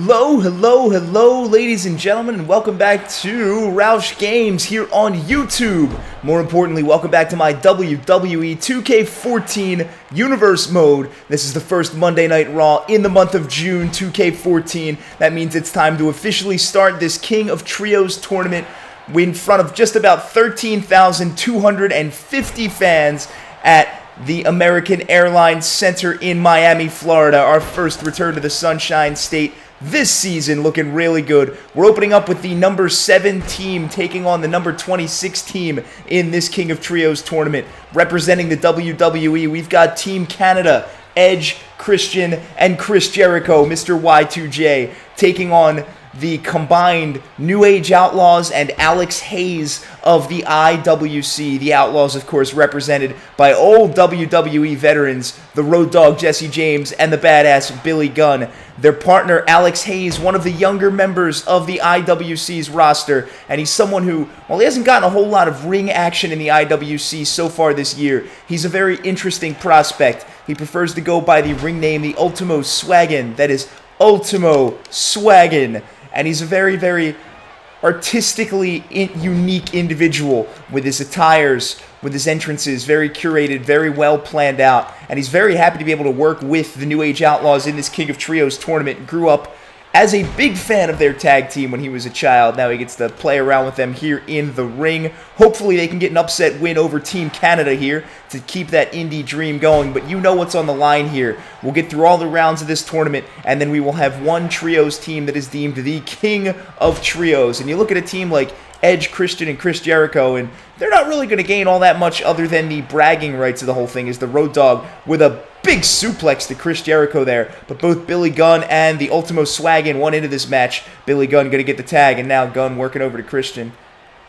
Hello, ladies and gentlemen, and welcome back to RAUSCH Games here on YouTube. More importantly, welcome back to my WWE 2K14 Universe mode. This is the first Monday Night Raw in the month of June, 2K14. That means it's time to officially start this King of Trios tournament in front of just about 13,250 fans at the American Airlines Center in Miami, Florida. Our first return to the Sunshine State this season, looking really good. We're opening up with the number 7 team taking on the number 26 team in this King of Trios tournament. Representing the WWE, we've got Team Canada, Edge, Christian, and Chris Jericho, Mr. Y2J, taking on the combined New Age Outlaws and Alex Haze of the IWC. The Outlaws, of course, represented by old WWE veterans, the Road Dogg Jesse James and the badass Billy Gunn. Their partner, Alex Haze, one of the younger members of the IWC's roster, and he's someone who, while he hasn't gotten a whole lot of ring action in the IWC so far this year, he's a very interesting prospect. He prefers to go by the ring name, the Ultimo Swaggin', that is Ultimo Swaggin'. And he's a very, very artistically unique individual with his attires, with his entrances, very curated, very well planned out. And he's very happy to be able to work with the New Age Outlaws in this King of Trios tournament. Grew up as a big fan of their tag team when he was a child. Now he gets to play around with them here in the ring. Hopefully they can get an upset win over Team Canada here to keep that indie dream going. But you know what's on the line here. We'll get through all the rounds of this tournament, and then we will have one Trios team that is deemed the King of Trios. And you look at a team like Edge, Christian, and Chris Jericho, and they're not really going to gain all that much other than the bragging rights of the whole thing, is the Road Dogg with a big suplex to Chris Jericho there. But both Billy Gunn and the Ultimo Swaggin' won into this match. Billy Gunn going to get the tag, and now Gunn working over to Christian.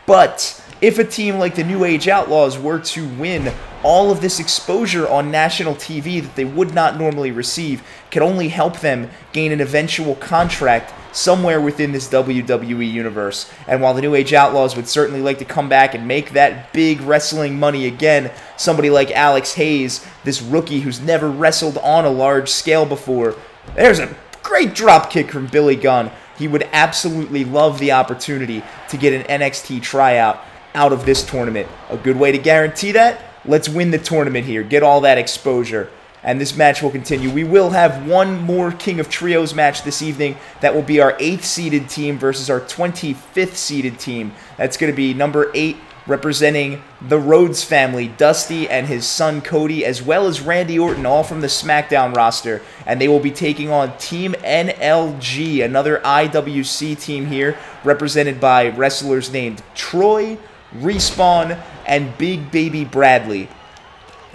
But if a team like the New Age Outlaws were to win, all of this exposure on national TV that they would not normally receive could only help them gain an eventual contract somewhere within this WWE universe. And while the New Age Outlaws would certainly like to come back and make that big wrestling money again, somebody like Alex Haze, this rookie who's never wrestled on a large scale before, there's a great drop kick from Billy Gunn. He would absolutely love the opportunity to get an NXT tryout out of this tournament. A good way to guarantee that? Let's win the tournament here, get all that exposure. And this match will continue. We will have one more King of Trios match this evening. That will be our 8th seeded team versus our 25th seeded team. That's going to be number 8 representing the Rhodes family, Dusty and his son Cody, as well as Randy Orton, all from the SmackDown roster. And they will be taking on Team NLG, another IWC team here, represented by wrestlers named Troy, Reespawn, and Big Baby Bradley.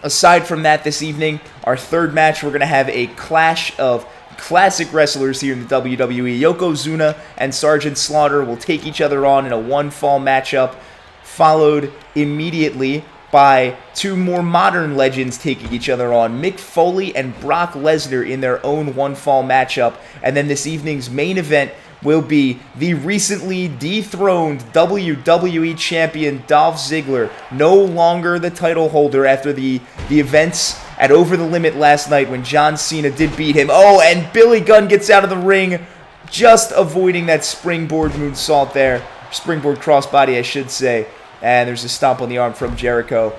Aside from that, this evening, our third match, we're going to have a clash of classic wrestlers here in the WWE. Yokozuna and Sergeant Slaughter will take each other on in a one-fall matchup, followed immediately by two more modern legends taking each other on, Mick Foley and Brock Lesnar in their own one-fall matchup. And then this evening's main event will be the recently dethroned WWE Champion Dolph Ziggler, no longer the title holder after the events at Over the Limit last night when John Cena did beat him. Oh, and Billy Gunn gets out of the ring, just avoiding that springboard moonsault there. Springboard crossbody, I should say. And there's a stomp on the arm from Jericho.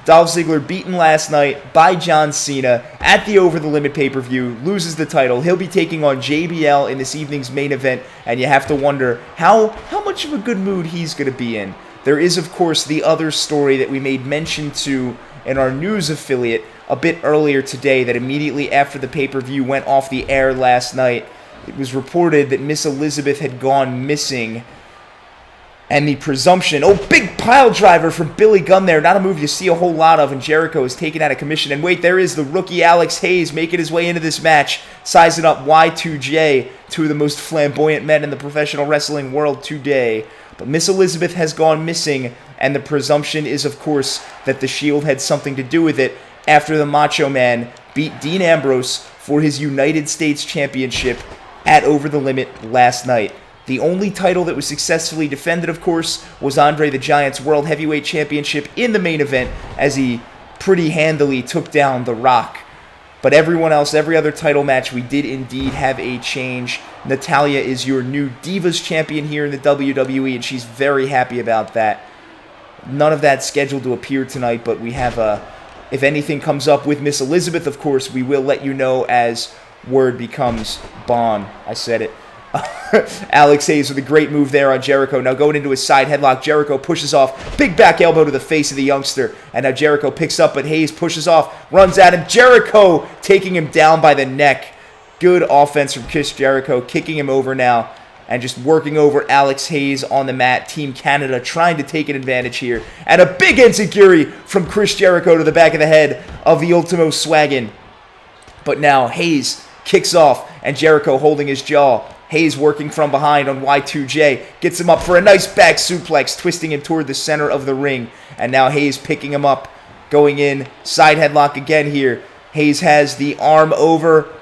Dolph Ziggler beaten last night by John Cena at the Over the Limit pay-per-view, loses the title. He'll be taking on JBL in this evening's main event, and you have to wonder how much of a good mood he's going to be in. There is, of course, the other story that we made mention to in our news affiliate a bit earlier today that immediately after the pay-per-view went off the air last night. It was reported that Miss Elizabeth had gone missing. And the presumption, big pile driver from Billy Gunn there. Not a move you see a whole lot of, and Jericho is taken out of commission. And wait, there is the rookie Alex Haze making his way into this match, sizing up Y2J, two of the most flamboyant men in the professional wrestling world today. But Miss Elizabeth has gone missing, and the presumption is, of course, that the Shield had something to do with it after the Macho Man beat Dean Ambrose for his United States Championship at Over the Limit last night. The only title that was successfully defended, of course, was Andre the Giant's World Heavyweight Championship in the main event as he pretty handily took down The Rock. But everyone else, every other title match, we did indeed have a change. Natalya is your new Divas champion here in the WWE, and she's very happy about that. None of that scheduled to appear tonight, but we have if anything comes up with Miss Elizabeth, of course, we will let you know as word becomes bond. I said it. Alex Haze with a great move there on Jericho. Now going into his side headlock, Jericho pushes off. Big back elbow to the face of the youngster. And now Jericho picks up, but Haze pushes off, runs at him. Jericho taking him down by the neck. Good offense from Chris Jericho, kicking him over now and just working over Alex Haze on the mat. Team Canada trying to take an advantage here. And a big enziguri from Chris Jericho to the back of the head of the Ultimo Swaggin. But now Haze kicks off, and Jericho holding his jaw. Haze working from behind on Y2J. Gets him up for a nice back suplex, twisting him toward the center of the ring. And now Haze picking him up, going in. Side headlock again here. Haze has the arm over.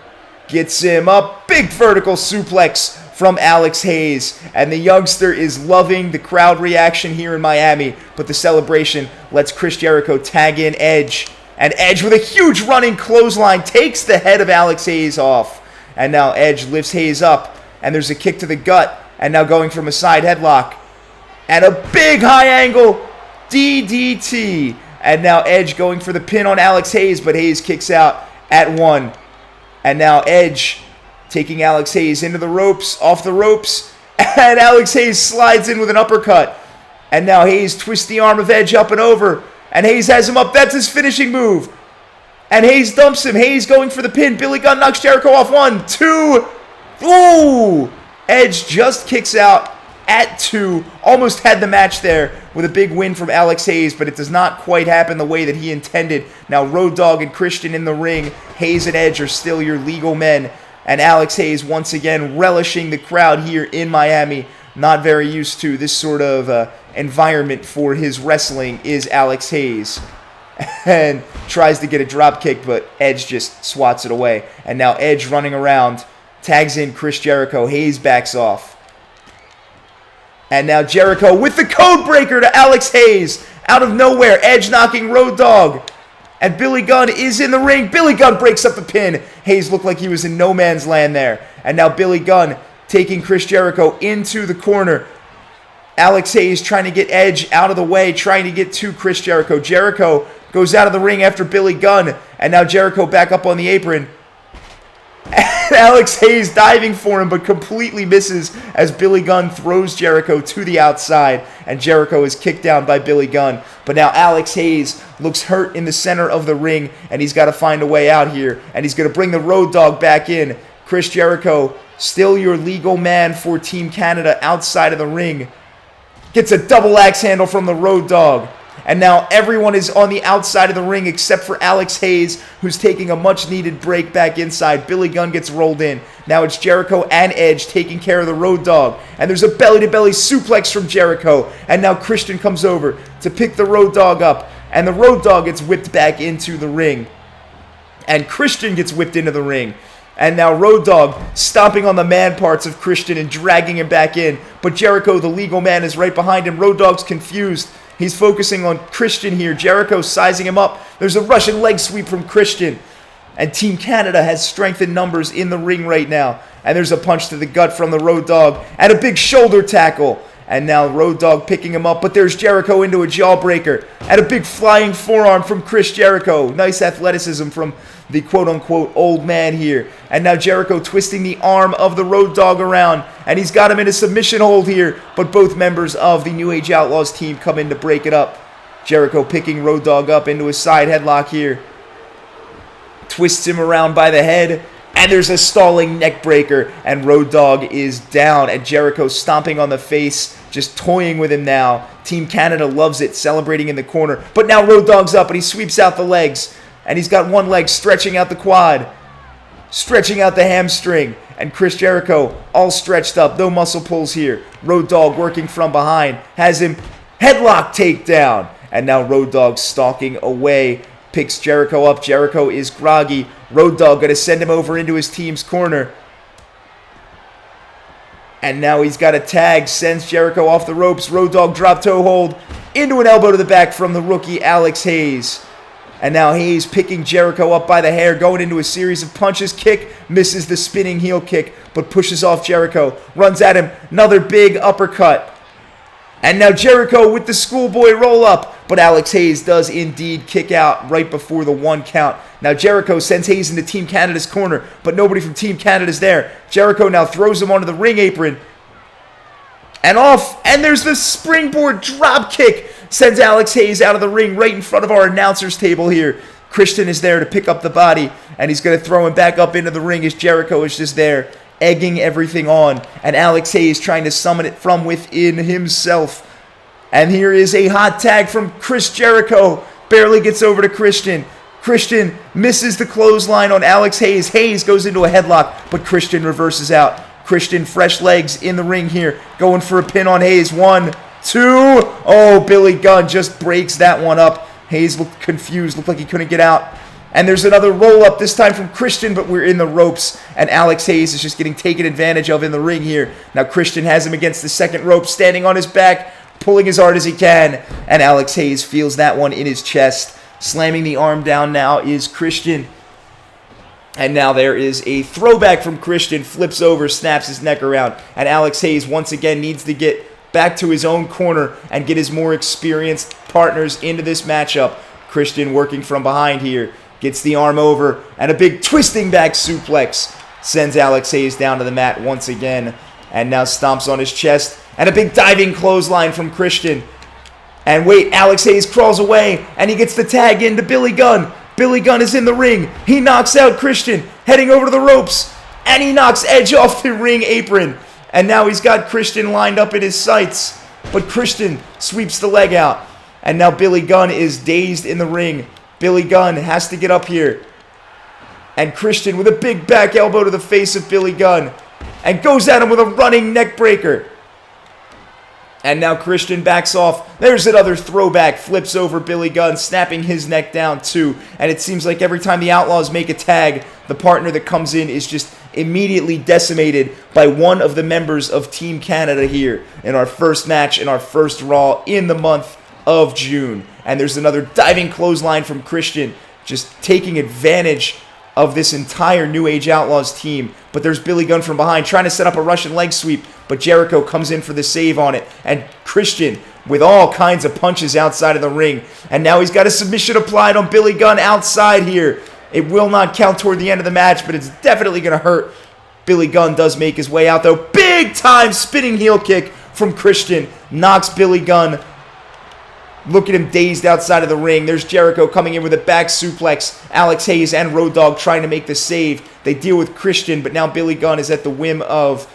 Gets him up. Big vertical suplex from Alex Haze. And the youngster is loving the crowd reaction here in Miami. But the celebration lets Chris Jericho tag in Edge. And Edge with a huge running clothesline takes the head of Alex Haze off. And now Edge lifts Haze up. And there's a kick to the gut. And now going from a side headlock. And a big high angle DDT. And now Edge going for the pin on Alex Haze. But Haze kicks out at 1. And now Edge taking Alex Haze into the ropes. Off the ropes. And Alex Haze slides in with an uppercut. And now Haze twists the arm of Edge up and over. And Haze has him up. That's his finishing move. And Haze dumps him. Haze going for the pin. Billy Gunn knocks Jericho off. 1, 2. Ooh! Edge just kicks out at 2. Almost had the match there with a big win from Alex Haze, but it does not quite happen the way that he intended. Now Road Dogg and Christian in the ring. Haze and Edge are still your legal men. And Alex Haze once again relishing the crowd here in Miami. Not very used to this sort of environment for his wrestling is Alex Haze. And tries to get a drop kick, but Edge just swats it away. And now Edge running around. Tags in Chris Jericho. Haze backs off. And now Jericho with the code breaker to Alex Haze. Out of nowhere, Edge knocking Road Dogg. And Billy Gunn is in the ring. Billy Gunn breaks up the pin. Haze looked like he was in no man's land there. And now Billy Gunn taking Chris Jericho into the corner. Alex Haze trying to get Edge out of the way, trying to get to Chris Jericho. Jericho goes out of the ring after Billy Gunn. And now Jericho back up on the apron. And Alex Haze diving for him, but completely misses as Billy Gunn throws Jericho to the outside. And Jericho is kicked down by Billy Gunn. But now Alex Haze looks hurt in the center of the ring, and he's got to find a way out here. And he's going to bring the Road Dogg back in. Chris Jericho, still your legal man for Team Canada outside of the ring. Gets a double axe handle from the Road Dogg. And now everyone is on the outside of the ring except for Alex Haze, who's taking a much-needed break back inside. Billy Gunn gets rolled in. Now it's Jericho and Edge taking care of the Road Dogg. And there's a belly-to-belly suplex from Jericho. And now Christian comes over to pick the Road Dogg up. And the Road Dogg gets whipped back into the ring. And Christian gets whipped into the ring. And now Road Dogg stomping on the man parts of Christian and dragging him back in. But Jericho, the legal man, is right behind him. Road Dogg's confused. He's focusing on Christian here. Jericho sizing him up. There's a Russian leg sweep from Christian. And Team Canada has strength in numbers in the ring right now. And there's a punch to the gut from the Road Dogg. And a big shoulder tackle. And now Road Dogg picking him up. But there's Jericho into a jawbreaker. And a big flying forearm from Chris Jericho. Nice athleticism from the quote-unquote old man here. And now Jericho twisting the arm of the Road Dogg around. And he's got him in a submission hold here. But both members of the New Age Outlaws team come in to break it up. Jericho picking Road Dogg up into a side headlock here. Twists him around by the head. And there's a stalling neck breaker. And Road Dogg is down. And Jericho stomping on the face. Just toying with him now. Team Canada loves it. Celebrating in the corner. But now Road Dogg's up and he sweeps out the legs. And he's got one leg stretching out the quad. Stretching out the hamstring. And Chris Jericho all stretched up. No muscle pulls here. Road Dogg working from behind. Has him headlock takedown. And now Road Dogg stalking away. Picks Jericho up. Jericho is groggy. Road Dogg going to send him over into his team's corner. And now he's got a tag. Sends Jericho off the ropes. Road Dogg drop toe hold. Into an elbow to the back from the rookie Alex Haze. And now Haze picking Jericho up by the hair, going into a series of punches. Kick, misses the spinning heel kick, but pushes off Jericho. Runs at him, another big uppercut. And now Jericho with the schoolboy roll-up. But Alex Haze does indeed kick out right before the 1 count. Now Jericho sends Haze into Team Canada's corner, but nobody from Team Canada's there. Jericho now throws him onto the ring apron. And off, and there's the springboard drop kick. Sends Alex Haze out of the ring right in front of our announcer's table here. Christian is there to pick up the body, and he's going to throw him back up into the ring as Jericho is just there, egging everything on. And Alex Haze trying to summon it from within himself. And here is a hot tag from Chris Jericho. Barely gets over to Christian. Christian misses the clothesline on Alex Haze. Haze goes into a headlock, but Christian reverses out. Christian, fresh legs in the ring here, going for a pin on Haze. 1, 2. Oh, Billy Gunn just breaks that one up. Haze looked confused, looked like he couldn't get out. And there's another roll-up, this time from Christian, but we're in the ropes. And Alex Haze is just getting taken advantage of in the ring here. Now Christian has him against the second rope, standing on his back, pulling as hard as he can. And Alex Haze feels that one in his chest. Slamming the arm down now is Christian. And now there is a throwback from Christian, flips over, snaps his neck around. And Alex Haze once again needs to get back to his own corner and get his more experienced partners into this matchup. Christian working from behind here. Gets the arm over, and a big twisting back suplex sends Alex Haze down to the mat once again. And now stomps on his chest. And a big diving clothesline from Christian. And wait, Alex Haze crawls away, and he gets the tag into Billy Gunn. Billy Gunn is in the ring. He knocks out Christian, heading over to the ropes. And he knocks Edge off the ring apron. And now he's got Christian lined up in his sights. But Christian sweeps the leg out. And now Billy Gunn is dazed in the ring. Billy Gunn has to get up here. And Christian with a big back elbow to the face of Billy Gunn. And goes at him with a running neck breaker. And now Christian backs off. There's another throwback. Flips over Billy Gunn, snapping his neck down too. And it seems like every time the Outlaws make a tag, the partner that comes in is just immediately decimated by one of the members of Team Canada here in our first match, in our first Raw in the month of June. And there's another diving clothesline from Christian, just taking advantage of this entire New Age Outlaws team. But there's Billy Gunn from behind trying to set up a Russian leg sweep, but Jericho comes in for the save on it. And Christian with all kinds of punches outside of the ring. And now he's got a submission applied on Billy Gunn outside here. It will not count toward the end of the match, but it's definitely going to hurt. Billy Gunn does make his way out though. Big time spinning heel kick from Christian. Knocks Billy Gunn. Look at him dazed outside of the ring. There's Jericho coming in with a back suplex. Alex Haze and Road Dogg trying to make the save. They deal with Christian, but now Billy Gunn is at the whim of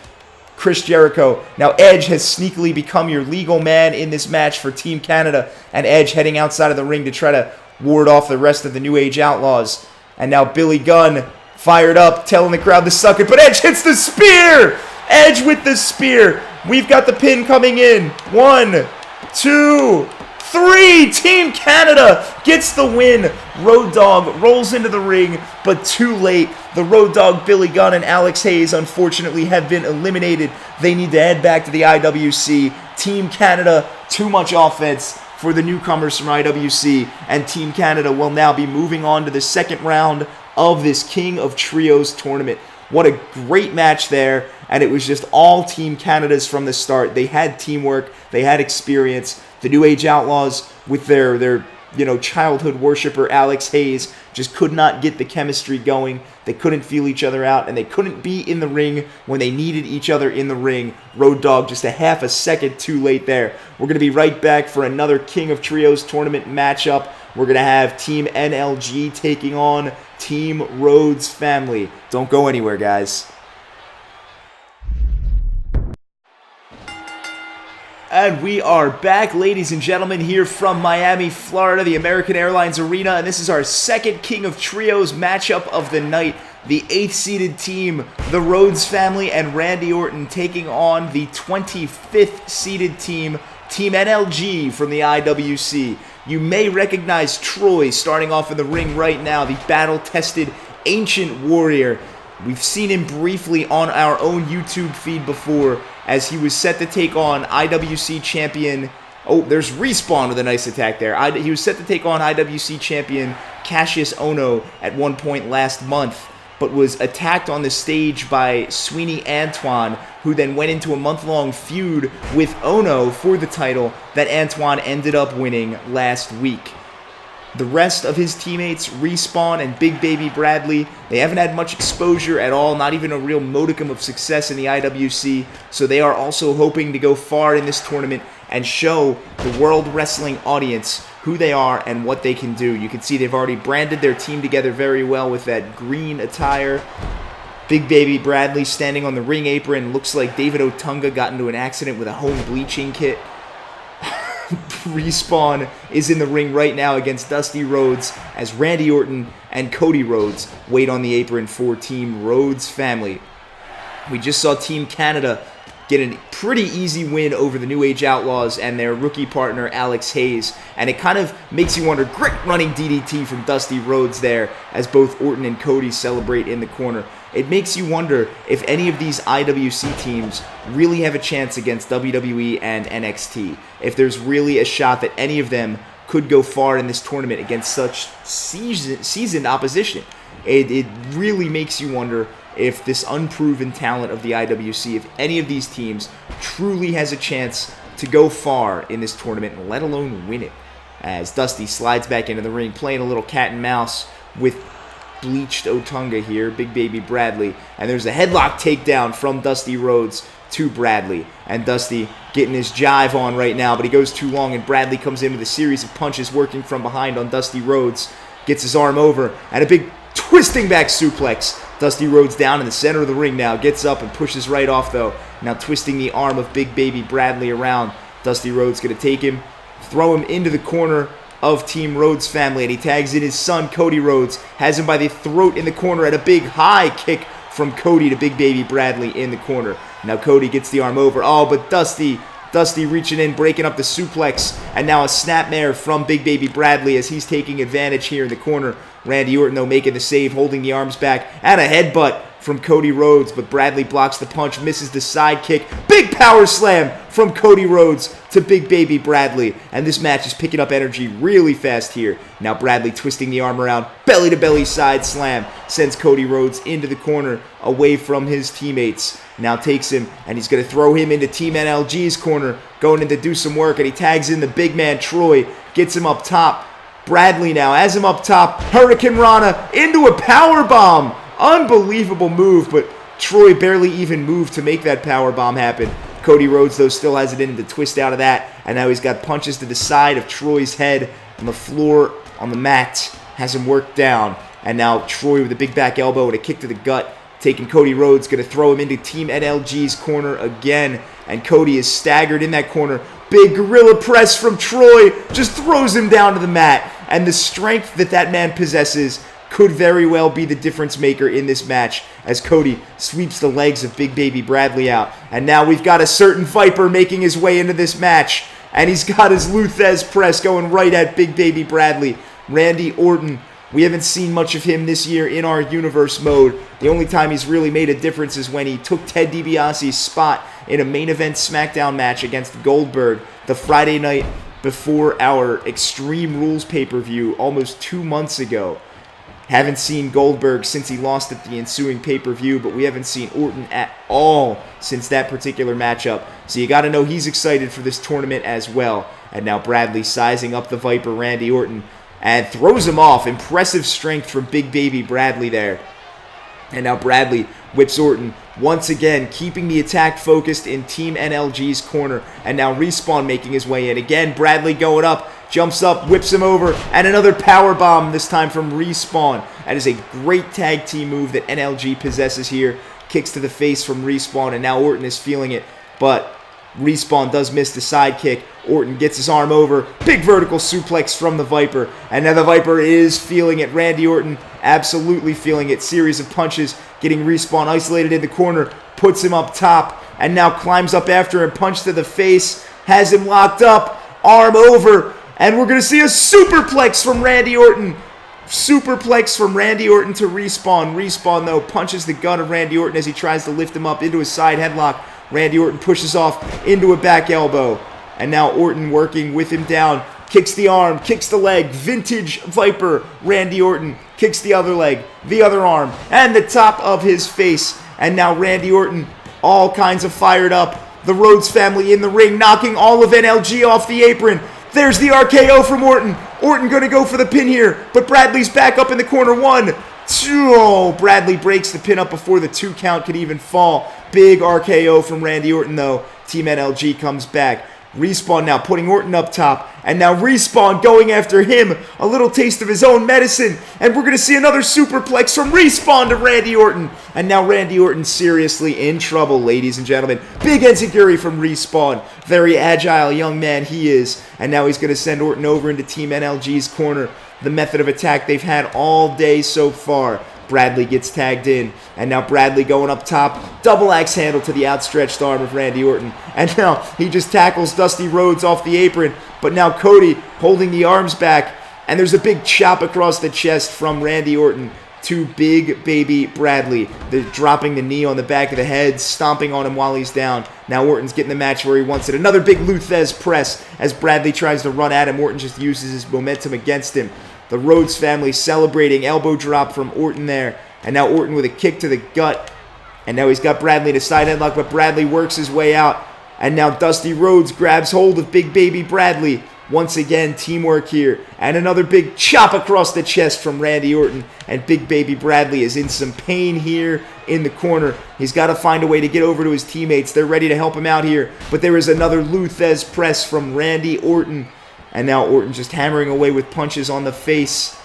Chris Jericho. Now Edge has sneakily become your legal man in this match for Team Canada. And Edge heading outside of the ring to try to ward off the rest of the New Age Outlaws. And now Billy Gunn fired up, telling the crowd to suck it. But Edge hits the spear! Edge with the spear. We've got the pin coming in. 1, 2, 3. Team Canada gets the win. Road Dogg rolls into the ring, but too late. The Road Dogg, Billy Gunn, and Alex Haze, unfortunately, have been eliminated. They need to head back to the IWC. Team Canada, too much offense for the newcomers from IWC, and Team Canada will now be moving on to the second round of this King of Trios tournament. What a great match there, and it was just all Team Canada's from the start. They had teamwork, they had experience. The New Age Outlaws, with their childhood worshiper Alex Haze, just could not get the chemistry going. They couldn't feel each other out, and they couldn't be in the ring when they needed each other in the ring. Road Dogg just a half a second too late there. We're going to be right back for another King of Trios tournament matchup. We're going to have Team NLG taking on Team Rhodes family. Don't go anywhere, guys. And we are back, ladies and gentlemen, here from Miami, Florida, the American Airlines Arena. And this is our second King of Trios matchup of the night. The 8th seeded team, the Rhodes family and Randy Orton, taking on the 25th seeded team, Team NLG from the IWC. You may recognize Troy starting off in the ring right now, the battle-tested ancient warrior. We've seen him briefly on our own YouTube feed before, as he was set to take on IWC champion Oh, there's Reespawn with a nice attack there. He was set to take on IWC champion Cassius Ohno at one point last month, but was attacked on the stage by Sweeney Antoine, who then went into a month-long feud with Ohno for the title that Antoine ended up winning last week. The rest of his teammates, Reespawn and Big Baby Bradley, they haven't had much exposure at all, not even a real modicum of success in the IWC, so they are also hoping to go far in this tournament and show the World Wrestling audience who they are and what they can do. You can see they've already branded their team together very well with that green attire. Big Baby Bradley standing on the ring apron. Looks like David Otunga got into an accident with a home bleaching kit. Reespawn is in the ring right now against Dusty Rhodes as Randy Orton and Cody Rhodes wait on the apron for Team Rhodes family. We just saw Team Canada get a pretty easy win over the New Age Outlaws and their rookie partner Alex Haze, and it kind of makes you wonder, great running DDT from Dusty Rhodes there as both Orton and Cody celebrate in the corner. It makes you wonder if any of these IWC teams really have a chance against WWE and NXT. If there's really a shot that any of them could go far in this tournament against such seasoned opposition. It really makes you wonder if this unproven talent of the IWC, if any of these teams truly has a chance to go far in this tournament, let alone win it. As Dusty slides back into the ring, playing a little cat and mouse with bleached Otunga here, Big Baby Bradley, and there's a headlock takedown from Dusty Rhodes to Bradley, and Dusty getting his jive on right now, but he goes too long, and Bradley comes in with a series of punches working from behind on Dusty Rhodes, gets his arm over, and a big twisting back suplex. Dusty Rhodes down in the center of the ring now, gets up and pushes right off though, now twisting the arm of Big Baby Bradley around. Dusty Rhodes going to take him, throw him into the corner of Team Rhodes family, and he tags in his son Cody Rhodes, has him by the throat in the corner, and a big high kick from Cody to Big Baby Bradley in the corner. Now Cody gets the arm over, but Dusty reaching in, breaking up the suplex, and now a snapmare from Big Baby Bradley as he's taking advantage here in the corner. Randy Orton though making the save, holding the arms back, and a headbutt from Cody Rhodes, but Bradley blocks the punch, misses the side kick. Big power slam from Cody Rhodes to Big Baby Bradley, and this match is picking up energy really fast here. Now Bradley twisting the arm around, belly-to-belly side slam, sends Cody Rhodes into the corner away from his teammates. Now takes him, and he's going to throw him into Team NLG's corner, going in to do some work, and he tags in the big man Troy, gets him up top. Bradley now has him up top, Hurricane Rana into a power bomb. Unbelievable move, but Troy barely even moved to make that power bomb happen. Cody Rhodes, though, still has it in to twist out of that, and now he's got punches to the side of Troy's head on the floor, on the mat, has him worked down, and now Troy with a big back elbow and a kick to the gut, taking Cody Rhodes, going to throw him into Team NLG's corner again, and Cody is staggered in that corner. Big gorilla press from Troy, just throws him down to the mat, and the strength that man possesses could very well be the difference maker in this match as Cody sweeps the legs of Big Baby Bradley out. And now we've got a certain Viper making his way into this match, and he's got his Luthez press going right at Big Baby Bradley. Randy Orton, we haven't seen much of him this year in our universe mode. The only time he's really made a difference is when he took Ted DiBiase's spot in a main event SmackDown match against Goldberg the Friday night before our Extreme Rules pay-per-view almost 2 months ago. Haven't seen Goldberg since he lost at the ensuing pay-per-view, but we haven't seen Orton at all since that particular matchup. So you got to know he's excited for this tournament as well. And now Bradley sizing up the Viper, Randy Orton, and throws him off. Impressive strength from Big Baby Bradley there. And now Bradley whips Orton once again, keeping the attack focused in Team NLG's corner. And now Reespawn making his way in. Again, Bradley going up. Jumps up, whips him over, and another power bomb, this time from Reespawn. That is a great tag team move that NLG possesses here. Kicks to the face from Reespawn, and now Orton is feeling it. But Reespawn does miss the side kick. Orton gets his arm over. Big vertical suplex from the Viper. And now the Viper is feeling it. Randy Orton absolutely feeling it. Series of punches, getting Reespawn isolated in the corner. Puts him up top, and now climbs up after him. Punch to the face. Has him locked up. Arm over. And we're going to see a superplex from Randy Orton. Superplex from Randy Orton to Reespawn. Reespawn, though, punches the gun of Randy Orton as he tries to lift him up into his side headlock. Randy Orton pushes off into a back elbow. And now Orton working with him down. Kicks the arm, kicks the leg. Vintage Viper, Randy Orton. Kicks the other leg, the other arm, and the top of his face. And now Randy Orton, all kinds of fired up. The Rhodes family in the ring, knocking all of NLG off the apron. There's the RKO from Orton. Orton going to go for the pin here, but Bradley's back up in the corner. 1, 2. Oh, Bradley breaks the pin up before the 2 count could even fall. Big RKO from Randy Orton, though. Team NLG comes back. Reespawn now putting Orton up top. And now Reespawn going after him. A little taste of his own medicine. And we're going to see another superplex from Reespawn to Randy Orton. And now Randy Orton seriously in trouble, ladies and gentlemen. Big enziguri from Reespawn. Very agile young man he is. And now he's going to send Orton over into Team NLG's corner. The method of attack they've had all day so far. Bradley gets tagged in, and now Bradley going up top, double axe handle to the outstretched arm of Randy Orton, and now he just tackles Dusty Rhodes off the apron, but now Cody holding the arms back, and there's a big chop across the chest from Randy Orton to Big Baby Bradley. They're dropping the knee on the back of the head, stomping on him while he's down. Now Orton's getting the match where he wants it. Another big Luthez press as Bradley tries to run at him. Orton just uses his momentum against him. The Rhodes family celebrating, elbow drop from Orton there. And now Orton with a kick to the gut. And now he's got Bradley in a side headlock, but Bradley works his way out. And now Dusty Rhodes grabs hold of Big Baby Bradley. Once again, teamwork here. And another big chop across the chest from Randy Orton. And Big Baby Bradley is in some pain here in the corner. He's got to find a way to get over to his teammates. They're ready to help him out here. But there is another Luthez press from Randy Orton. And now Orton just hammering away with punches on the face.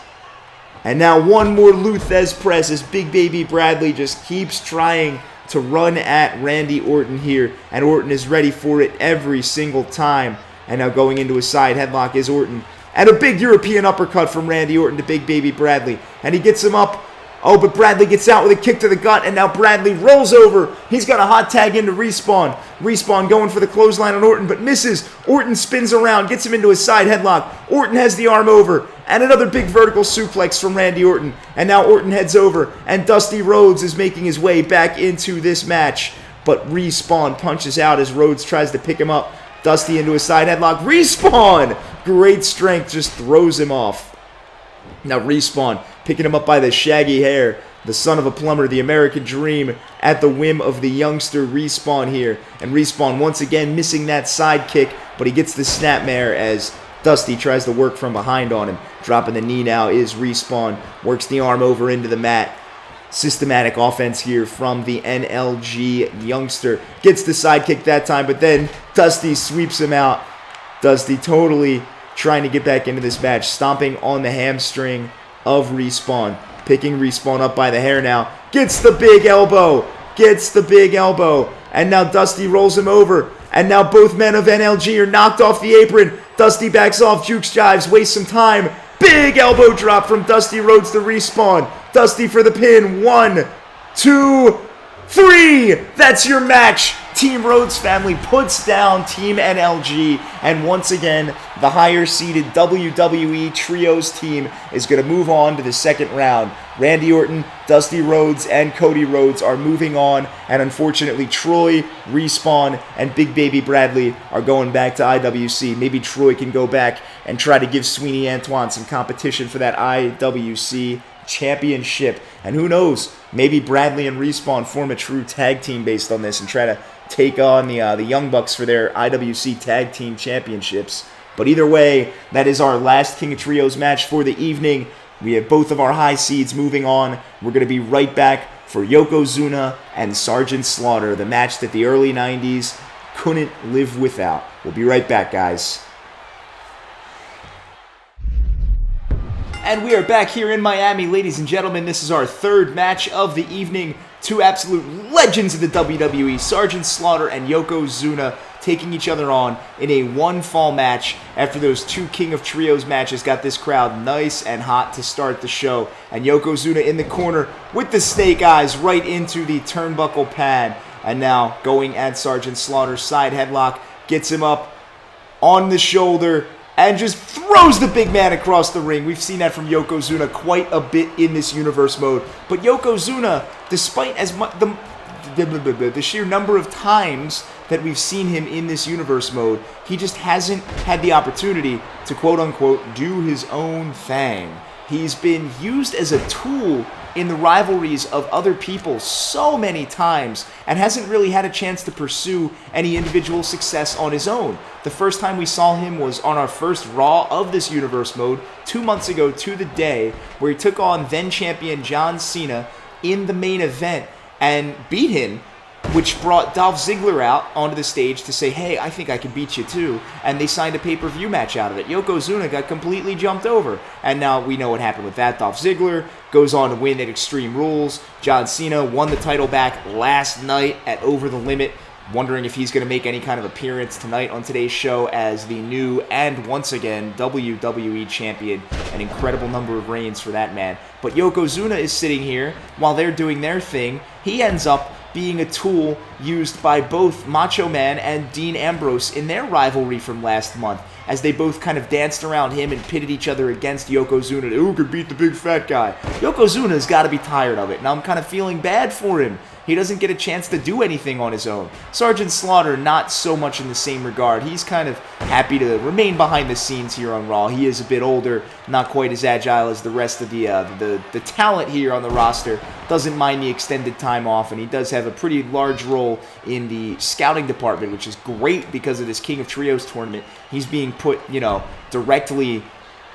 And now one more Luthez press as Big Baby Bradley just keeps trying to run at Randy Orton here. And Orton is ready for it every single time. And now going into a side headlock is Orton. And a big European uppercut from Randy Orton to Big Baby Bradley. And he gets him up. Oh, but Bradley gets out with a kick to the gut, and now Bradley rolls over. He's got a hot tag into Reespawn. Reespawn going for the clothesline on Orton, but misses. Orton spins around, gets him into a side headlock. Orton has the arm over, and another big vertical suplex from Randy Orton. And now Orton heads over, and Dusty Rhodes is making his way back into this match. But Reespawn punches out as Rhodes tries to pick him up. Dusty into a side headlock. Reespawn! Great strength, just throws him off. Now Reespawn picking him up by the shaggy hair. The son of a plumber, the American Dream, at the whim of the youngster Reespawn here. And Reespawn once again missing that side kick, but he gets the snapmare as Dusty tries to work from behind on him. Dropping the knee now is Reespawn. Works the arm over into the mat. Systematic offense here from the NLG youngster. Gets the side kick that time, but then Dusty sweeps him out. Dusty totally trying to get back into this match. Stomping on the hamstring of Reespawn. Picking Reespawn up by the hair now. Gets the big elbow. Gets the big elbow. And now Dusty rolls him over. And now both men of NLG are knocked off the apron. Dusty backs off. Jukes jives. Wastes some time. Big elbow drop from Dusty Rhodes to Reespawn. Dusty for the pin. 1, 2, 3. That's your match. Team Rhodes family puts down Team NLG, and once again, the higher-seeded WWE Trios team is going to move on to the second round. Randy Orton, Dusty Rhodes, and Cody Rhodes are moving on, and unfortunately, Troy, Reespawn, and Big Baby Bradley are going back to IWC. Maybe Troy can go back and try to give Sweeney Antoine some competition for that IWC championship. And who knows, maybe Bradley and Reespawn form a true tag team based on this and try to take on the Young Bucks for their IWC Tag Team Championships. But either way, that is our last King of Trios match for the evening. We have both of our high seeds moving on. We're going to be right back for Yokozuna and Sergeant Slaughter, the match that the early 90s couldn't live without. We'll be right back, guys. And we are back here in Miami, ladies and gentlemen. This is our third match of the evening. Two absolute legends of the WWE, Sergeant Slaughter and Yokozuna, taking each other on in a one-fall match after those two King of Trios matches got this crowd nice and hot to start the show. And Yokozuna in the corner with the snake eyes right into the turnbuckle pad. And now going at Sergeant Slaughter's side headlock, gets him up on the shoulder, and just throws the big man across the ring. We've seen that from Yokozuna quite a bit in this universe mode. But Yokozuna, despite as much the sheer number of times that we've seen him in this universe mode, he just hasn't had the opportunity to quote-unquote do his own thing. He's been used as a tool in the rivalries of other people so many times and hasn't really had a chance to pursue any individual success on his own. The first time we saw him was on our first Raw of this universe mode 2 months ago to the day, where he took on then-champion John Cena in the main event and beat him, which brought Dolph Ziggler out onto the stage to say, hey, I think I can beat you too, and they signed a pay-per-view match out of it. Yokozuna got completely jumped over, and now we know what happened with that. Dolph Ziggler goes on to win at Extreme Rules. John Cena won the title back last night at Over the Limit. Wondering if he's going to make any kind of appearance tonight on today's show as the new and once again WWE champion. An incredible number of reigns for that man. But Yokozuna is sitting here while they're doing their thing. He ends up being a tool used by both Macho Man and Dean Ambrose in their rivalry from last month, as they both kind of danced around him and pitted each other against Yokozuna. Who could beat the big fat guy? Yokozuna's got to be tired of it, and I'm kind of feeling bad for him. He doesn't get a chance to do anything on his own. Sergeant Slaughter, not so much in the same regard. He's kind of happy to remain behind the scenes here on Raw. He is a bit older, not quite as agile as the rest of the talent here on the roster. Doesn't mind the extended time off, and he does have a pretty large role in the scouting department, which is great because of this King of Trios tournament. He's being put, directly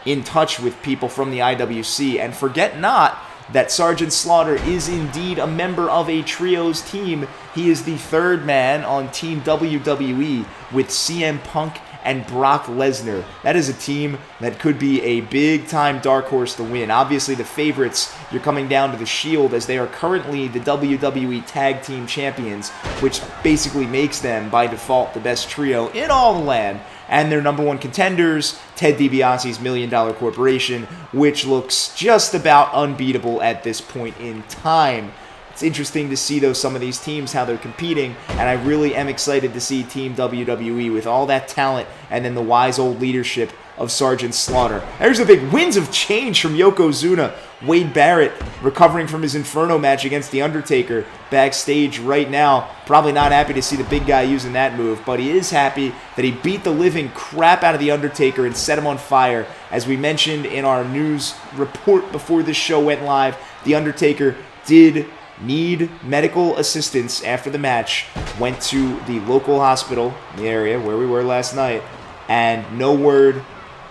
in touch with people from the IWC. And forget not that Sergeant Slaughter is indeed a member of a Trios team. He is the third man on Team WWE with CM Punk and Brock Lesnar. That is a team that could be a big-time dark horse to win. Obviously, the favorites, you're coming down to the Shield, as they are currently the WWE Tag Team Champions, which basically makes them, by default, the best trio in all the land. And their number one contenders, Ted DiBiase's $1 Million Corporation, which looks just about unbeatable at this point in time. It's interesting to see, though, some of these teams, how they're competing, and I really am excited to see Team WWE with all that talent and then the wise old leadership of Sergeant Slaughter. There's the big winds of change from Yokozuna. Wade Barrett recovering from his Inferno match against The Undertaker backstage right now. Probably not happy to see the big guy using that move, but he is happy that he beat the living crap out of The Undertaker and set him on fire. As we mentioned in our news report before this show went live, The Undertaker did need medical assistance after the match, went to the local hospital in the area where we were last night, and no word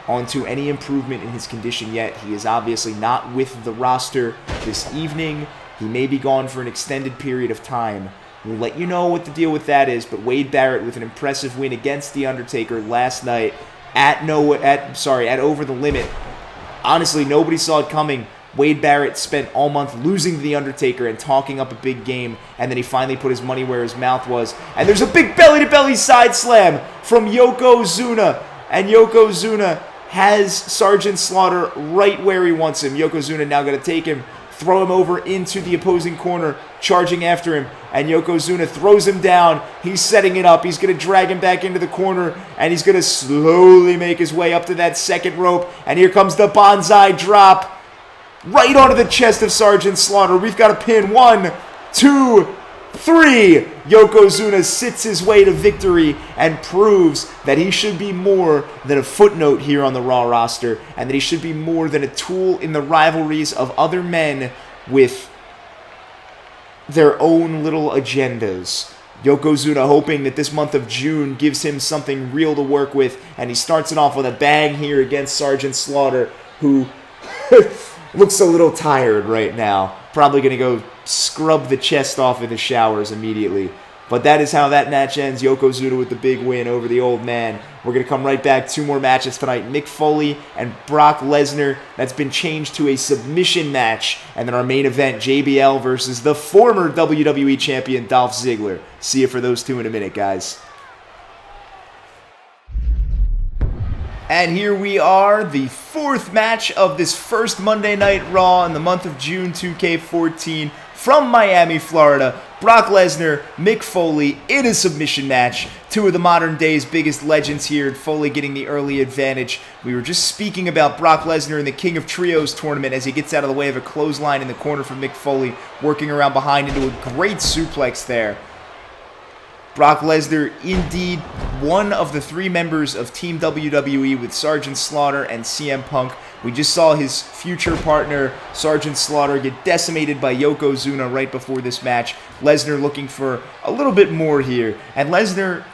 onto any improvement in his condition yet. He is obviously not with the roster this evening. He may be gone for an extended period of time. We'll let you know what the deal with that is, but Wade Barrett with an impressive win against The Undertaker last night at Over the Limit. Honestly, nobody saw it coming. Wade Barrett spent all month losing to The Undertaker and talking up a big game, and then he finally put his money where his mouth was. And there's a big belly-to-belly side slam from Yokozuna, and Yokozuna has Sergeant Slaughter right where he wants him. Yokozuna now going to take him, throw him over into the opposing corner, charging after him, and Yokozuna throws him down. He's setting it up. He's going to drag him back into the corner, and he's going to slowly make his way up to that second rope, and here comes the Banzai drop. Right onto the chest of Sergeant Slaughter. We've got a pin. 1, 2, 3. Yokozuna sits his way to victory and proves that he should be more than a footnote here on the Raw roster, and that he should be more than a tool in the rivalries of other men with their own little agendas. Yokozuna hoping that this month of June gives him something real to work with, and he starts it off with a bang here against Sergeant Slaughter, who looks a little tired right now. Probably going to go scrub the chest off in the showers immediately. But that is how that match ends. Yokozuna with the big win over the old man. We're going to come right back. 2 more matches tonight. Mick Foley and Brock Lesnar. That's been changed to a submission match. And then our main event, JBL versus the former WWE Champion, Dolph Ziggler. See you for those 2 in a minute, guys. And here we are, the 4th match of this first Monday Night Raw in the month of June 2K14. from Miami, Florida, Brock Lesnar, Mick Foley in a submission match. Two of the modern day's biggest legends here, and Foley getting the early advantage. We were just speaking about Brock Lesnar in the King of Trios tournament as he gets out of the way of a clothesline in the corner from Mick Foley, working around behind into a great suplex there. Brock Lesnar, indeed, one of the three members of Team WWE with Sergeant Slaughter and CM Punk. We just saw his future partner, Sergeant Slaughter, get decimated by Yokozuna right before this match. Lesnar looking for a little bit more here. And Lesnar,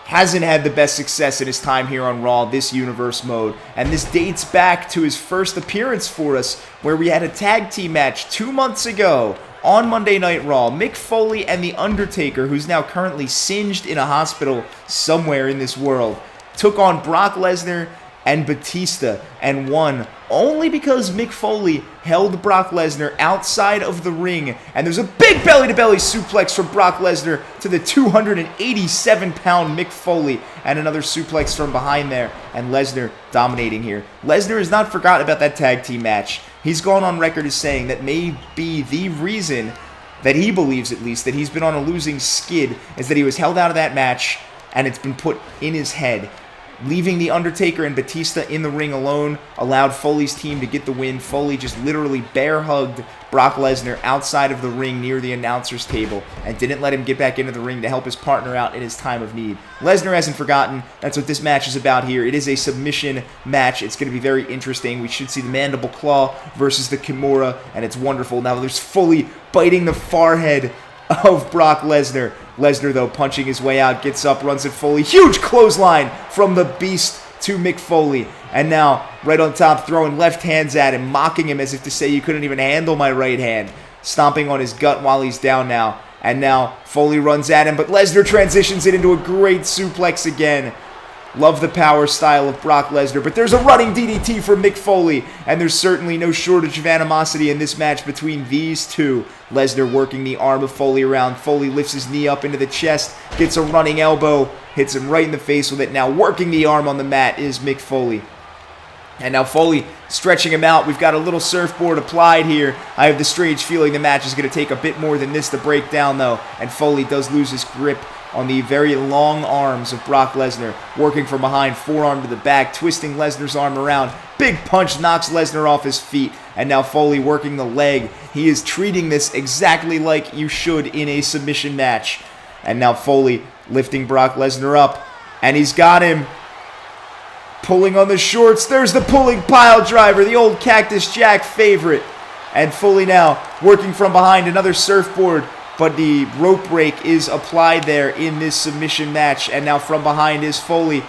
hasn't had the best success in his time here on Raw, this universe mode. And this dates back to his first appearance for us, where we had a tag team match 2 months ago on Monday Night Raw. Mick Foley and The Undertaker, who's now currently singed in a hospital somewhere in this world, took on Brock Lesnar and Batista and won only because Mick Foley held Brock Lesnar outside of the ring. And there's a big belly-to-belly suplex from Brock Lesnar to the 287-pound Mick Foley, and another suplex from behind there, and Lesnar dominating here. Lesnar has not forgotten about that tag team match. He's gone on record as saying that may be the reason, that he believes at least, that he's been on a losing skid, is that he was held out of that match and it's been put in his head. Leaving The Undertaker and Batista in the ring alone allowed Foley's team to get the win. Foley just literally bear-hugged Brock Lesnar outside of the ring near the announcer's table and didn't let him get back into the ring to help his partner out in his time of need. Lesnar hasn't forgotten. That's what this match is about here. It is a submission match. It's going to be very interesting. We should see the Mandible Claw versus the Kimura, and it's wonderful. Now there's Foley biting the forehead of Brock Lesnar. Lesnar, though, punching his way out, gets up, runs at Foley. Huge clothesline from the Beast to Mick Foley. And now, right on top, throwing left hands at him, mocking him as if to say, you couldn't even handle my right hand. Stomping on his gut while he's down now. And now, Foley runs at him, but Lesnar transitions it into a great suplex again. Love the power style of Brock Lesnar, but there's a running DDT for Mick Foley, and there's certainly no shortage of animosity in this match between these two. Lesnar working the arm of Foley around. Foley lifts his knee up into the chest, gets a running elbow, hits him right in the face with it. Now working the arm on the mat is Mick Foley. And now Foley stretching him out. We've got a little surfboard applied here. I have the strange feeling the match is going to take a bit more than this to break down, though, and Foley does lose his grip on the very long arms of Brock Lesnar, working from behind, forearm to the back, twisting Lesnar's arm around. Big punch knocks Lesnar off his feet, and now Foley working the leg. He is treating this exactly like you should in a submission match. And now Foley lifting Brock Lesnar up, and he's got him. Pulling on the shorts, there's the pulling pile driver, the old Cactus Jack favorite. And Foley now working from behind, another surfboard. But the rope break is applied there in this submission match. And now from behind is Foley.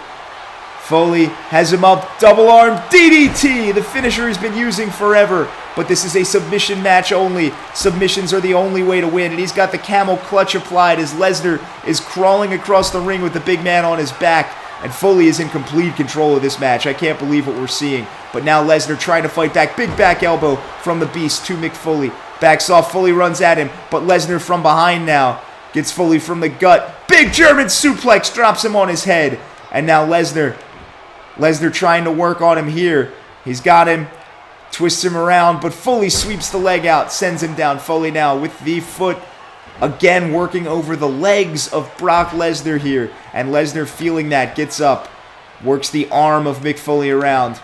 Foley has him up, double arm DDT, the finisher he's been using forever. But this is a submission match only. Submissions are the only way to win. And he's got the camel clutch applied as Lesnar is crawling across the ring with the big man on his back. And Foley is in complete control of this match. I can't believe what we're seeing. But now Lesnar trying to fight back. Big back elbow from the Beast to Mick Foley. Backs off, Foley runs at him, but Lesnar from behind now gets Foley from the gut. Big German suplex, drops him on his head. And now Lesnar trying to work on him here. He's got him, twists him around, but Foley sweeps the leg out, sends him down. Foley now with the foot, again working over the legs of Brock Lesnar here. And Lesnar feeling that, gets up, works the arm of Mick Foley around.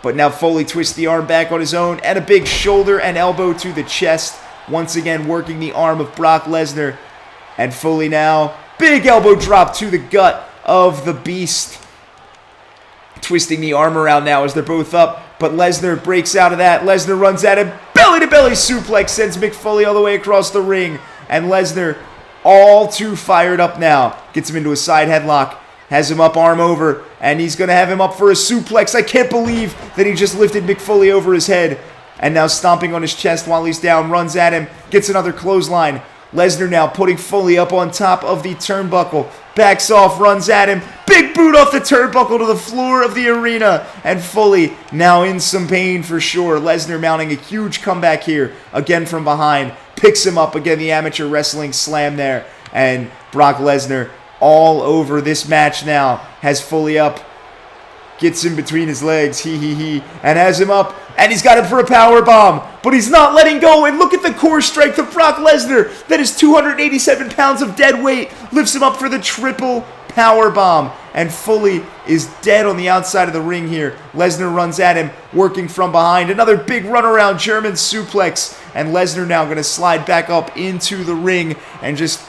But now Foley twists the arm back on his own, and a big shoulder and elbow to the chest. Once again working the arm of Brock Lesnar. And Foley now, big elbow drop to the gut of the Beast. Twisting the arm around now as they're both up, but Lesnar breaks out of that. Lesnar runs at him, belly-to-belly suplex, sends Mick Foley all the way across the ring. And Lesnar, all too fired up now, gets him into a side headlock. Has him up, arm over, and he's going to have him up for a suplex. I can't believe that he just lifted Mick Foley over his head. And now stomping on his chest while he's down, runs at him, gets another clothesline. Lesnar now putting Foley up on top of the turnbuckle. Backs off, runs at him. Big boot off the turnbuckle to the floor of the arena. And Foley now in some pain for sure. Lesnar mounting a huge comeback here. Again from behind. Picks him up. Again, the amateur wrestling slam there. And Brock Lesnar all over this match now. Has Foley up. gets him between his legs, and has him up, and he's got him for a power bomb, but he's not letting go, and look at the core strength of Brock Lesnar. That is 287 pounds of dead weight, lifts him up for the triple power bomb, and Foley is dead on the outside of the ring here. Lesnar runs at him, working from behind, another big runaround German suplex, and Lesnar now going to slide back up into the ring and just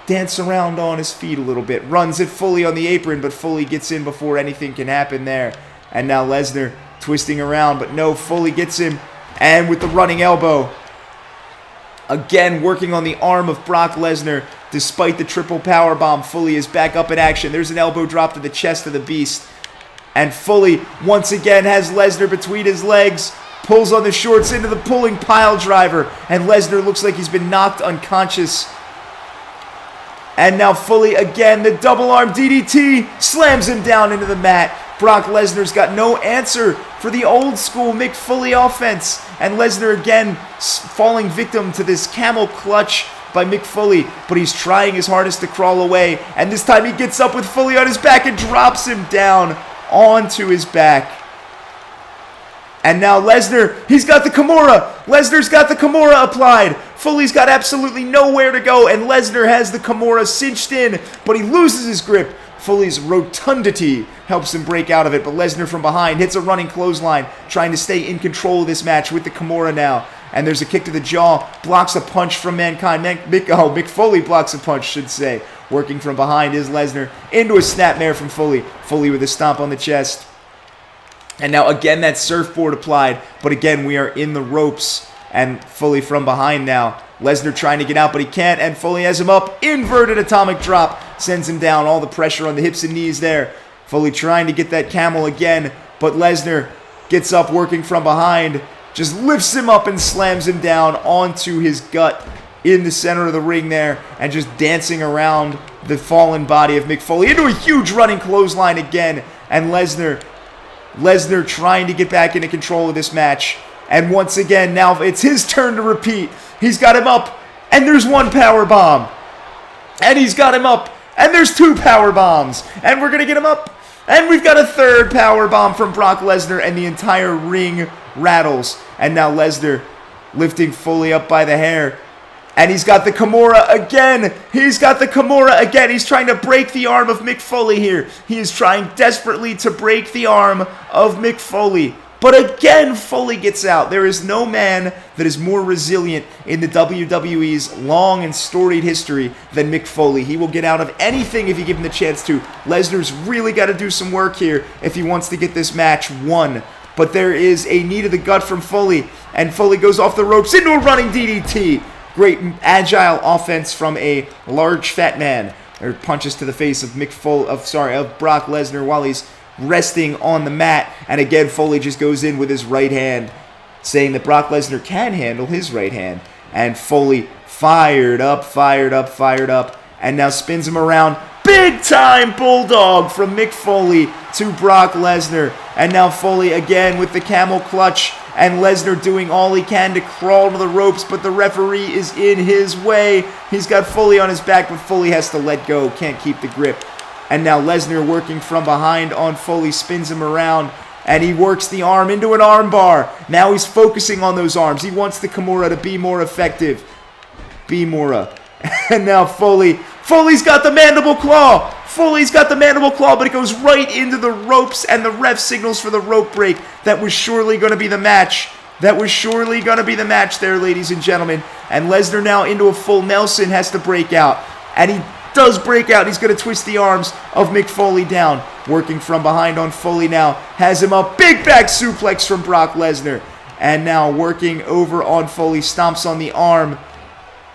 dance around on his feet a little bit. Runs it Foley on the apron, but Foley gets in before anything can happen there. And now Lesnar twisting around, but no, Foley gets him. And with the running elbow, again working on the arm of Brock Lesnar. Despite the triple powerbomb, Foley is back up in action. There's an elbow drop to the chest of the Beast. And Foley once again has Lesnar between his legs. Pulls on the shorts into the pulling pile driver. And Lesnar looks like he's been knocked unconscious. And now Foley again, the double arm DDT, slams him down into the mat. Brock Lesnar's got no answer for the old school Mick Foley offense. And Lesnar again falling victim to this camel clutch by Mick Foley. But he's trying his hardest to crawl away. And this time he gets up with Foley on his back and drops him down onto his back. And now Lesnar, he's got the Kimura. Lesnar's got the Kimura applied. Foley's got absolutely nowhere to go, and Lesnar has the Kimura cinched in, but he loses his grip. Foley's rotundity helps him break out of it, but Lesnar from behind hits a running clothesline, trying to stay in control of this match with the Kimura now. And there's a kick to the jaw, blocks a punch from Mankind. Mick Foley blocks a punch, should say. Working from behind is Lesnar into a snapmare from Foley. Foley with a stomp on the chest. And now again that surfboard applied, but again we are in the ropes. And Foley from behind now. Lesnar trying to get out, but he can't. And Foley has him up. Inverted atomic drop. Sends him down. All the pressure on the hips and knees there. Foley trying to get that camel again. But Lesnar gets up working from behind. Just lifts him up and slams him down onto his gut in the center of the ring there. And just dancing around the fallen body of Mick Foley into a huge running clothesline again. And Lesnar trying to get back into control of this match. And once again, now it's his turn to repeat. He's got him up, and there's one power bomb. And he's got him up, and there's two power bombs. And we're going to get him up. And we've got a third power bomb from Brock Lesnar, and the entire ring rattles. And now Lesnar lifting Foley up by the hair. And he's got the Kimura again. He's got the Kimura again. He's trying to break the arm of Mick Foley here. He is trying desperately to break the arm of Mick Foley. But again, Foley gets out. There is no man that is more resilient in the WWE's long and storied history than Mick Foley. He will get out of anything if you give him the chance to. Lesnar's really got to do some work here if he wants to get this match won. But there is a knee to the gut from Foley, and Foley goes off the ropes into a running DDT. Great agile offense from a large fat man. There punches to the face of Brock Lesnar while he's resting on the mat. And again, Foley just goes in with his right hand, saying that Brock Lesnar can handle his right hand. And Foley fired up, and now spins him around. Big time bulldog from Mick Foley to Brock Lesnar. And now Foley again with the camel clutch, and Lesnar doing all he can to crawl to the ropes, but the referee is in his way. He's got Foley on his back, but Foley has to let go, can't keep the grip. And now Lesnar working from behind on Foley, spins him around, and he works the arm into an arm bar. Now he's focusing on those arms. He wants the Kimura to be more effective. Kimura. And now Foley's got the mandible claw. Foley's got the mandible claw, but it goes right into the ropes, and the ref signals for the rope break. That was surely going to be the match. That was surely going to be the match there, ladies and gentlemen. And Lesnar now into a full Nelson has to break out. And he does break out. He's going to twist the arms of Mick Foley down. Working from behind on Foley now. Has him up. Big back suplex from Brock Lesnar. And now working over on Foley. Stomps on the arm.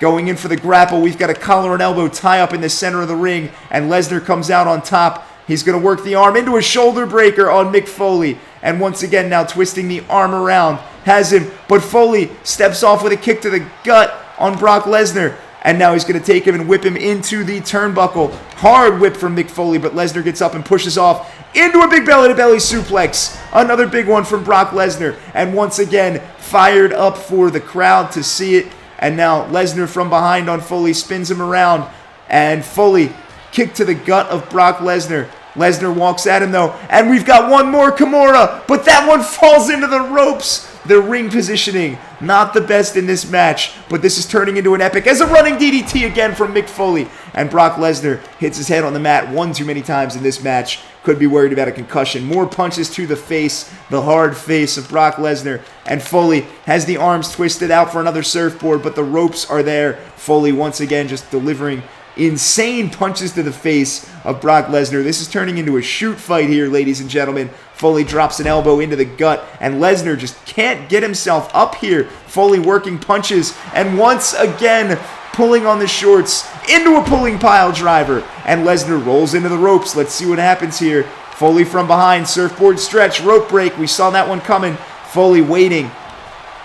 Going in for the grapple. We've got a collar and elbow tie up in the center of the ring. And Lesnar comes out on top. He's going to work the arm into a shoulder breaker on Mick Foley. And once again now twisting the arm around. Has him. But Foley steps off with a kick to the gut on Brock Lesnar. And now he's going to take him and whip him into the turnbuckle. Hard whip from Mick Foley, but Lesnar gets up and pushes off into a big belly-to-belly suplex. Another big one from Brock Lesnar. And once again, fired up for the crowd to see it. And now Lesnar from behind on Foley spins him around. And Foley kick to the gut of Brock Lesnar. Lesnar walks at him though, and we've got one more Kimura, but that one falls into the ropes. The ring positioning, not the best in this match, but this is turning into an epic as a running DDT again from Mick Foley. And Brock Lesnar hits his head on the mat one too many times in this match. Could be worried about a concussion. More punches to the face, the hard face of Brock Lesnar. And Foley has the arms twisted out for another surfboard, but the ropes are there. Foley once again just delivering insane punches to the face of Brock Lesnar. This is turning into a shoot fight here, ladies and gentlemen. Foley drops an elbow into the gut, and Lesnar just can't get himself up here. Foley working punches, and once again pulling on the shorts into a pulling pile driver. And Lesnar rolls into the ropes. Let's see what happens here. Foley from behind, surfboard stretch, rope break. We saw that one coming. Foley waiting.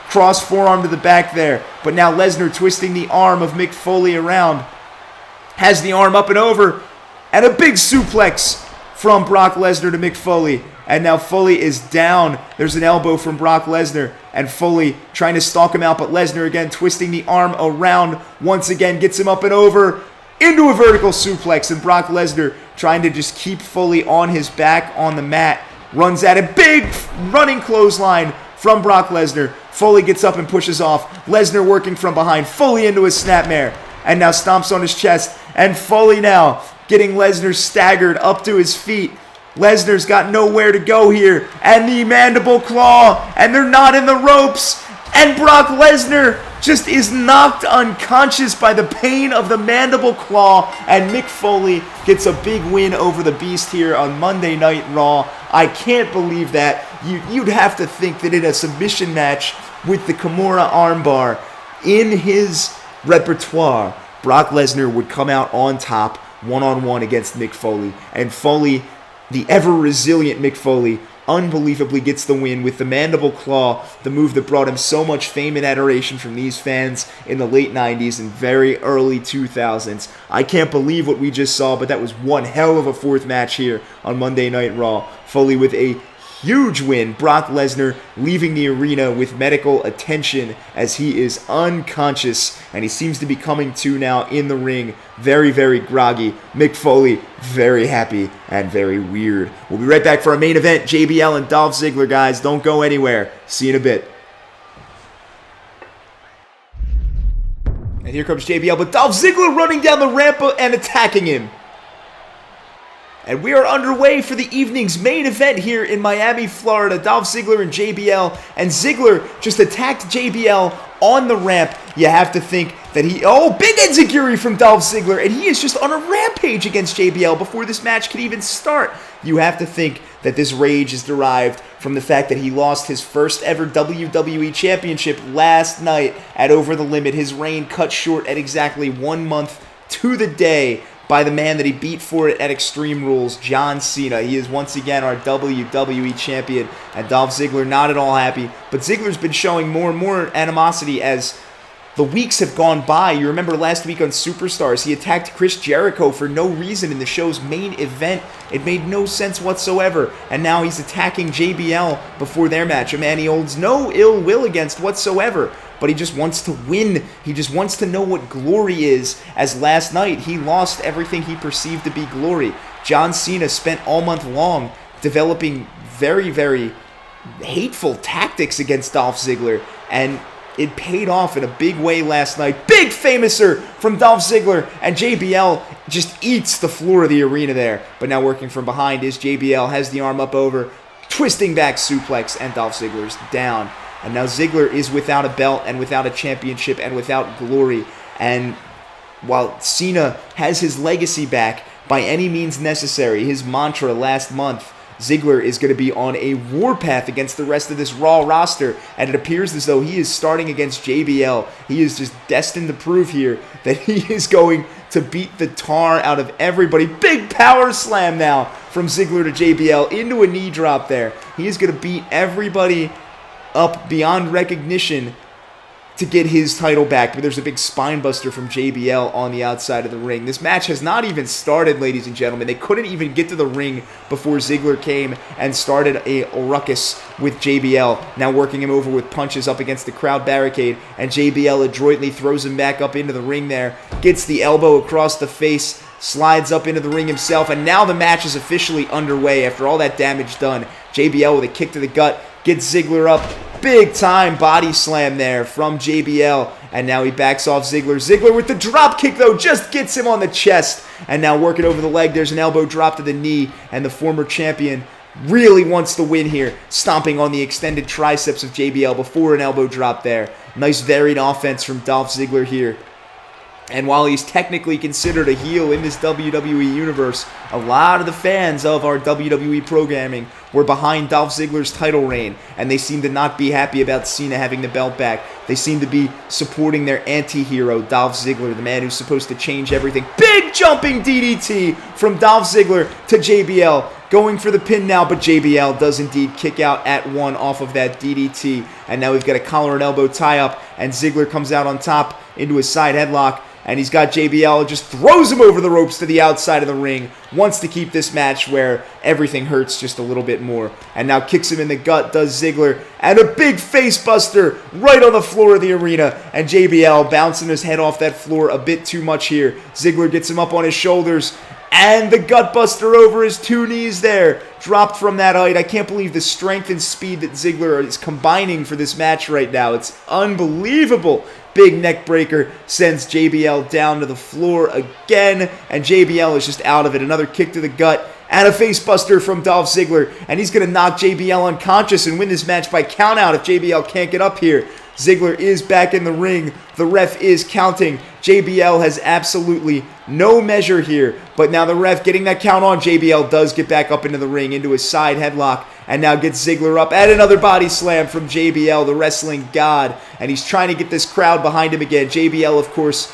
Cross forearm to the back there. But now Lesnar twisting the arm of Mick Foley around. Has the arm up and over, and a big suplex from Brock Lesnar to Mick Foley. And now Foley is down. There's an elbow from Brock Lesnar, and Foley trying to stalk him out, but Lesnar again twisting the arm around. Once again gets him up and over into a vertical suplex, and Brock Lesnar trying to just keep Foley on his back on the mat. Runs at him. Big running clothesline from Brock Lesnar. Foley gets up and pushes off. Lesnar working from behind. Foley into a snapmare. And now stomps on his chest. And Foley now getting Lesnar staggered up to his feet. Lesnar's got nowhere to go here. And the mandible claw. And they're not in the ropes. And Brock Lesnar just is knocked unconscious by the pain of the mandible claw. And Mick Foley gets a big win over the Beast here on Monday Night Raw. I can't believe that. You'd have to think that in a submission match with the Kimura armbar in his repertoire, Brock Lesnar would come out on top one-on-one against Mick Foley. And Foley, the ever-resilient Mick Foley, unbelievably gets the win with the mandible claw, the move that brought him so much fame and adoration from these fans in the late 90s and very early 2000s. I can't believe what we just saw, but that was one hell of a fourth match here on Monday Night Raw. Foley with a huge win. Brock Lesnar leaving the arena with medical attention as he is unconscious, and he seems to be coming to now in the ring. Very, very groggy. Mick Foley, very happy and very weird. We'll be right back for our main event, JBL and Dolph Ziggler, guys. Don't go anywhere. See you in a bit. And here comes JBL, but Dolph Ziggler running down the ramp and attacking him. And we are underway for the evening's main event here in Miami, Florida. Dolph Ziggler and JBL. And Ziggler just attacked JBL on the ramp. You have to think that he... Oh, big enziguri from Dolph Ziggler. And he is just on a rampage against JBL before this match can even start. You have to think that this rage is derived from the fact that he lost his first ever WWE Championship last night at Over the Limit. His reign cut short at exactly 1 month to the day by the man that he beat for it at Extreme Rules, John Cena. He is once again our WWE Champion, and Dolph Ziggler not at all happy. But Ziggler's been showing more and more animosity as the weeks have gone by. You remember last week on Superstars, he attacked Chris Jericho for no reason in the show's main event. It made no sense whatsoever. And now he's attacking JBL before their match, a man he holds no ill will against whatsoever. But he just wants to win. He just wants to know what glory is, as last night he lost everything he perceived to be glory. John Cena spent all month long developing very, very hateful tactics against Dolph Ziggler, and it paid off in a big way last night. Big famouser from Dolph Ziggler, and JBL just eats the floor of the arena there. But now working from behind is JBL, has the arm up over, twisting back suplex, and Dolph Ziggler's down. And now Ziggler is without a belt and without a championship and without glory. And while Cena has his legacy back by any means necessary, his mantra last month, Ziggler is going to be on a warpath against the rest of this Raw roster. And it appears as though he is starting against JBL. He is just destined to prove here that he is going to beat the tar out of everybody. Big power slam now from Ziggler to JBL into a knee drop there. He is going to beat everybody up beyond recognition to get his title back, but there's a big spine buster from JBL on the outside of the ring. This match has not even started, ladies and gentlemen. They couldn't even get to the ring before Ziggler came and started a ruckus with JBL, now working him over with punches up against the crowd barricade, and JBL adroitly throws him back up into the ring there, gets the elbow across the face slides up into the ring himself, and now the match is officially underway after all that damage done. JBL with a kick to the gut, gets Ziggler up. Big time body slam there from JBL, and now he backs off Ziggler. Ziggler with the drop kick, though, just gets him on the chest, and now working over the leg. There's an elbow drop to the knee, and the former champion really wants the win here, stomping on the extended triceps of JBL before an elbow drop there. Nice varied offense from Dolph Ziggler here. And while he's technically considered a heel in this WWE universe, a lot of the fans of our WWE programming were behind Dolph Ziggler's title reign, and they seem to not be happy about Cena having the belt back. They seem to be supporting their anti-hero, Dolph Ziggler, the man who's supposed to change everything. Big jumping DDT from Dolph Ziggler to JBL. Going for the pin now, but JBL does indeed kick out at one off of that DDT. And now we've got a collar and elbow tie-up, and Ziggler comes out on top into a side headlock. And he's got JBL, just throws him over the ropes to the outside of the ring. Wants to keep this match where everything hurts just a little bit more. And now kicks him in the gut, does Ziggler. And a big face buster right on the floor of the arena. And JBL bouncing his head off that floor a bit too much here. Ziggler gets him up on his shoulders. And the gut buster over his two knees there. Dropped from that height. I can't believe the strength and speed that Ziggler is combining for this match right now. It's unbelievable. Big neck breaker sends JBL down to the floor again. And JBL is just out of it. Another kick to the gut. And a face buster from Dolph Ziggler. And he's going to knock JBL unconscious and win this match by countout if JBL can't get up here. Ziggler is back in the ring. The ref is counting. JBL has absolutely no measure here. But now the ref getting that count on. JBL does get back up into the ring, into his side headlock. And now gets Ziggler up. And another body slam from JBL, the wrestling god. And he's trying to get this crowd behind him again. JBL, of course.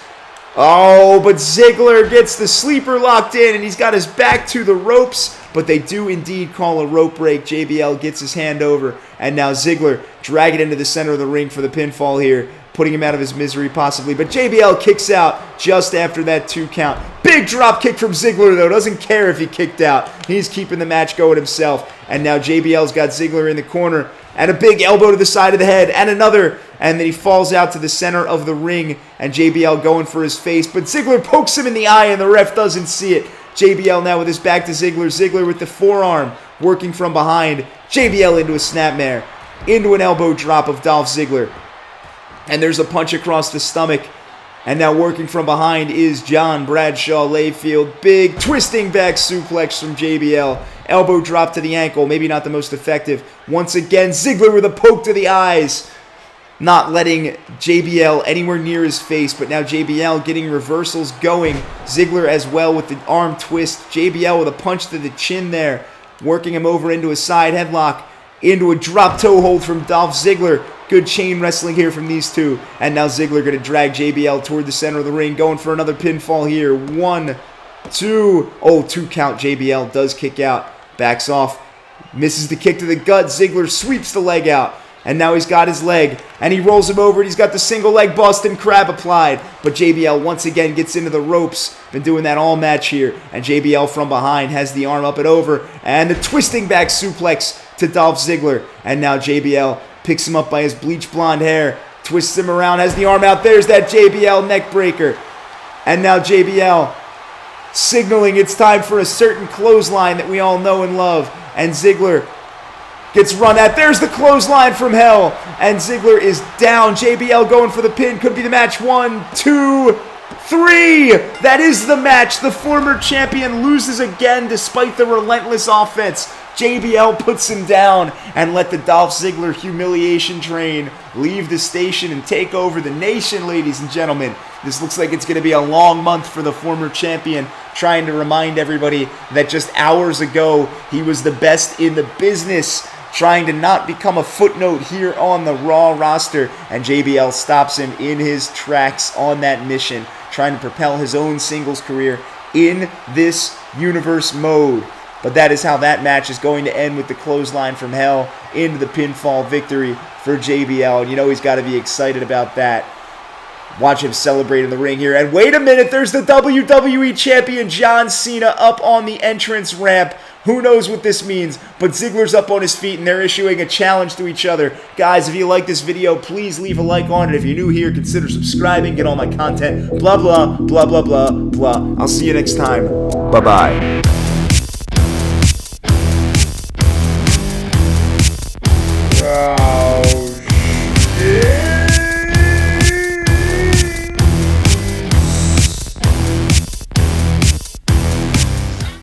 Oh, but Ziggler gets the sleeper locked in. And he's got his back to the ropes. But they do indeed call a rope break. JBL gets his hand over. And now Ziggler dragging into the center of the ring for the pinfall here. Putting him out of his misery possibly. But JBL kicks out just after that 2 count. Big drop kick from Ziggler though. Doesn't care if he kicked out. He's keeping the match going himself. And now JBL's got Ziggler in the corner. And a big elbow to the side of the head. And another. And then he falls out to the center of the ring. And JBL going for his face. But Ziggler pokes him in the eye and the ref doesn't see it. JBL now with his back to Ziggler. Ziggler with the forearm working from behind. JBL into a snapmare. Into an elbow drop of Dolph Ziggler. And there's a punch across the stomach. And now working from behind is John Bradshaw Layfield. Big twisting back suplex from JBL. Elbow drop to the ankle. Maybe not the most effective. Once again, Ziggler with a poke to the eyes. Not letting JBL anywhere near his face. But now JBL getting reversals going. Ziggler as well with the arm twist. JBL with a punch to the chin there. Working him over into a side headlock. Into a drop toe hold from Dolph Ziggler. Good chain wrestling here from these two. And now Ziggler going to drag JBL toward the center of the ring. Going for another pinfall here. 1, 2. Oh, 2 count. JBL does kick out. Backs off. Misses the kick to the gut. Ziggler sweeps the leg out. And now he's got his leg. And he rolls him over. And he's got the single leg Boston Crab applied. But JBL once again gets into the ropes. Been doing that all match here. And JBL from behind has the arm up and over. And the twisting back suplex to Dolph Ziggler. And now JBL picks him up by his bleach blonde hair. Twists him around. Has the arm out. There's that JBL neck breaker. And now JBL signaling it's time for a certain clothesline that we all know and love. And Ziggler gets run at. There's the clothesline from hell. And Ziggler is down. JBL going for the pin. Could be the match. 1, 2, 3. That is the match. The former champion loses again despite the relentless offense. JBL puts him down and let the Dolph Ziggler humiliation train leave the station and take over the nation, ladies and gentlemen. This looks like it's going to be a long month for the former champion, trying to remind everybody that just hours ago he was the best in the business, trying to not become a footnote here on the Raw roster, and JBL stops him in his tracks on that mission, trying to propel his own singles career in this universe mode. But that is how that match is going to end, with the clothesline from hell into the pinfall victory for JBL. And you know he's got to be excited about that. Watch him celebrate in the ring here. And wait a minute, there's the WWE Champion John Cena up on the entrance ramp Who knows what this means, but Ziggler's up on his feet and they're issuing a challenge to each other. Guys, if you like this video, please leave a like on it. If you're new here, consider subscribing, get all my content, blah, blah, blah, blah, blah, blah. I'll see you next time. Bye-bye.